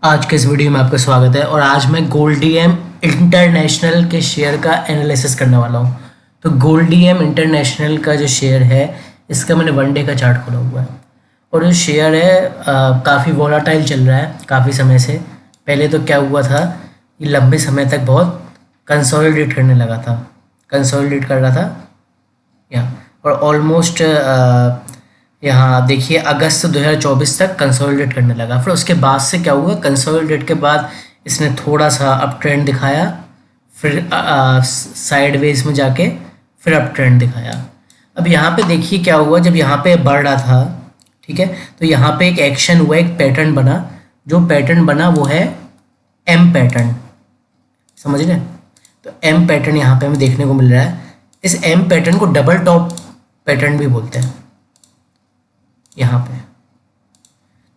आज के इस वीडियो में आपका स्वागत है और आज मैं गोल्डीएम इंटरनेशनल के शेयर का एनालिसिस करने वाला हूं। तो गोल्डीएम इंटरनेशनल का जो शेयर है इसका मैंने वन डे का चार्ट खोला हुआ है और जो शेयर है काफ़ी वोलाटाइल चल रहा है काफ़ी समय से। पहले तो क्या हुआ था, ये लंबे समय तक बहुत कंसोलिडेट करने लगा था, कंसोलिडेट कर रहा था और ऑलमोस्ट यहाँ देखिए अगस्त 2024 तक कंसोलिडेट करने लगा। फिर उसके बाद से क्या हुआ, कंसोलिडेट के बाद इसने थोड़ा सा अप ट्रेंड दिखाया, फिर साइडवेज में जाके फिर अप ट्रेंड दिखाया। अब यहाँ पे देखिए क्या हुआ, जब यहाँ पे बढ़ रहा था, ठीक है, तो यहाँ पे एक एक्शन हुआ, एक पैटर्न बना। जो पैटर्न बना वो है एम पैटर्न, समझ रहे? तो एम पैटर्न यहाँ पे हमें देखने को मिल रहा है। इस एम पैटर्न को डबल टॉप पैटर्न भी बोलते हैं यहाँ पे।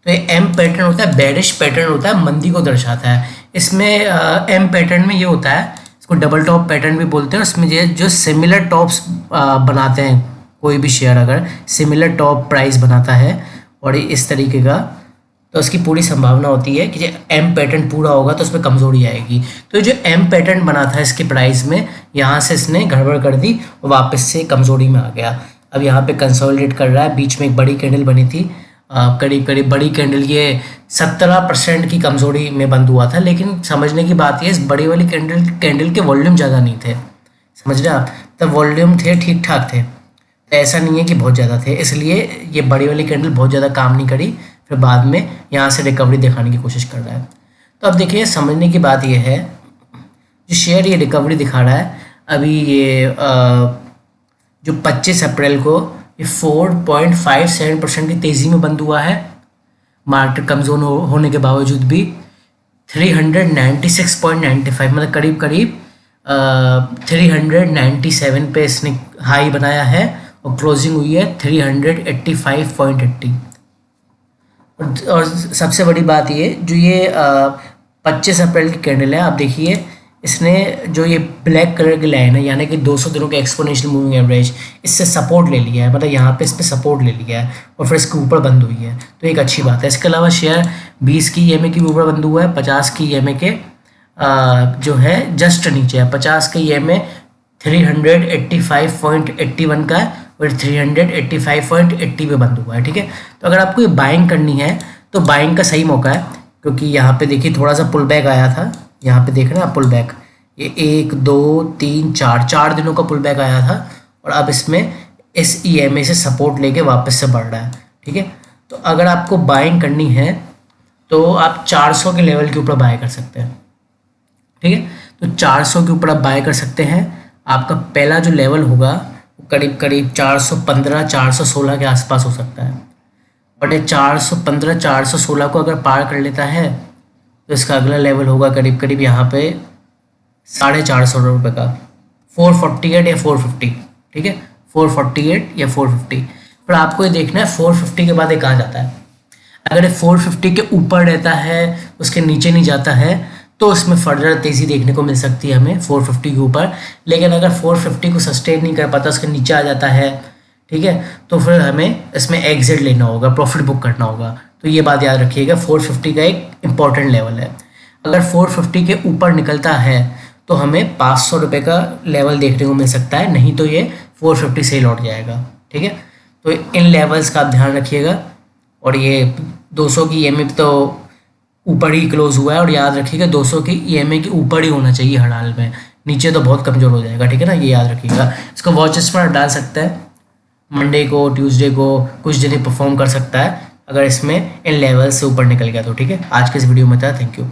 तो ये एम पैटर्न होता है, बेरिश पैटर्न होता है, मंदी को दर्शाता है। इसमें एम पैटर्न में ये होता है, इसको डबल टॉप पैटर्न भी बोलते हैं। इसमें ये जो सिमिलर टॉप्स बनाते हैं, कोई भी शेयर अगर सिमिलर टॉप प्राइस बनाता है और इस तरीके का, तो उसकी पूरी संभावना होती है कि जो एम पैटर्न पूरा होगा तो उसमें कमजोरी आएगी। तो जो एम पैटर्न बना था इसके प्राइस में, यहाँ से इसने गड़बड़ कर दी और वापस से कमजोरी में आ गया। अब यहाँ पे कंसोलिडेट कर रहा है। बीच में एक बड़ी कैंडल बनी थी, करीब करीब बड़ी कैंडल ये 17% की कमजोरी में बंद हुआ था। लेकिन समझने की बात ये, इस बड़ी वाली कैंडल के वॉल्यूम ज़्यादा नहीं थे, समझ रहे आप? तब वॉल्यूम थे, ठीक ठाक थे, तो ऐसा नहीं है कि बहुत ज़्यादा थे, इसलिए ये बड़ी वाली कैंडल बहुत ज़्यादा काम नहीं करी। फिर बाद में यहाँ से रिकवरी दिखाने की कोशिश कर रहा है। तो अब देखिए, समझने की बात यह है, जो शेयर ये रिकवरी दिखा रहा है अभी, ये जो 25 अप्रैल को ये 4.57% की तेज़ी में बंद हुआ है। मार्केट कमज़ोर होने के बावजूद भी 396.95 मतलब करीब करीब 397 पे इसने हाई बनाया है और क्लोजिंग हुई है 385.80। और सबसे बड़ी बात ये, जो ये 25 अप्रैल की कैंडल है, आप देखिए इसने जो ये ब्लैक कलर की लाइन है, यानी कि 200 दिनों के एक्सपोनेंशियल मूविंग एवरेज, इससे सपोर्ट ले लिया है, मतलब यहाँ पे इस पे सपोर्ट ले लिया है और फिर इसके ऊपर बंद हुई है, तो एक अच्छी बात है। इसके अलावा शेयर 20 की ईएमए के ऊपर बंद हुआ है, 50 की ईएमए के जो है जस्ट नीचे है। 50 के ईएमए 385.81 का है और 385.80 पे बंद हुआ है, ठीक है। तो अगर आपको ये बाइंग करनी है तो बाइंग का सही मौका है, क्योंकि यहाँ पे देखिए थोड़ा सा पुल बैक आया था, यहाँ पे देख रहे हैं आप पुल बैक, ये 1 2 3 4 दिनों का पुल बैक आया था और अब इसमें इस ईएमए से सपोर्ट लेके वापस से बढ़ रहा है, ठीक है। तो अगर आपको बाइंग करनी है तो आप 400 के लेवल के ऊपर बाय कर सकते हैं, ठीक है। तो 400 के ऊपर आप बाय कर सकते हैं। आपका पहला जो लेवल होगा वो करीब करीब 415 416 के आसपास हो सकता है, बट ये 415 416 को अगर पार कर लेता है तो इसका अगला लेवल होगा करीब करीब यहाँ पे 450 रुपये का, 448 या 450, ठीक है, 448 या 450। पर आपको ये देखना है 450 के बाद ये कहाँ जाता है। अगर ये 450 के ऊपर रहता है, उसके नीचे नहीं जाता है, तो उसमें फर्दर तेज़ी देखने को मिल सकती है हमें 450 के ऊपर। लेकिन अगर 450 को सस्टेन नहीं कर पाता, उसके नीचे आ जाता है, ठीक है, तो फिर हमें इसमें एग्जिट लेना होगा, प्रॉफिट बुक करना होगा। तो ये बात याद रखिएगा, 450 का एक इम्पॉर्टेंट लेवल है। अगर 450 के ऊपर निकलता है तो हमें 500 रुपये का लेवल देखने को मिल सकता है, नहीं तो ये 450 से ही लौट जाएगा, ठीक है। तो इन लेवल्स का आप ध्यान रखिएगा। और ये 200 की ईएमए तो ऊपर ही क्लोज हुआ है, और याद रखिएगा 200 की ईएमए के ऊपर ही होना चाहिए हर हाल में, नीचे तो बहुत कमज़ोर हो जाएगा, ठीक है ना, ये याद रखिएगा। इसको वॉच लिस्ट पर डाल सकता है, मंडे को ट्यूसडे को कुछ दिन परफॉर्म कर सकता है अगर इसमें इन लेवल से ऊपर निकल गया तो, ठीक है। आज के इस वीडियो में था, थैंक यू।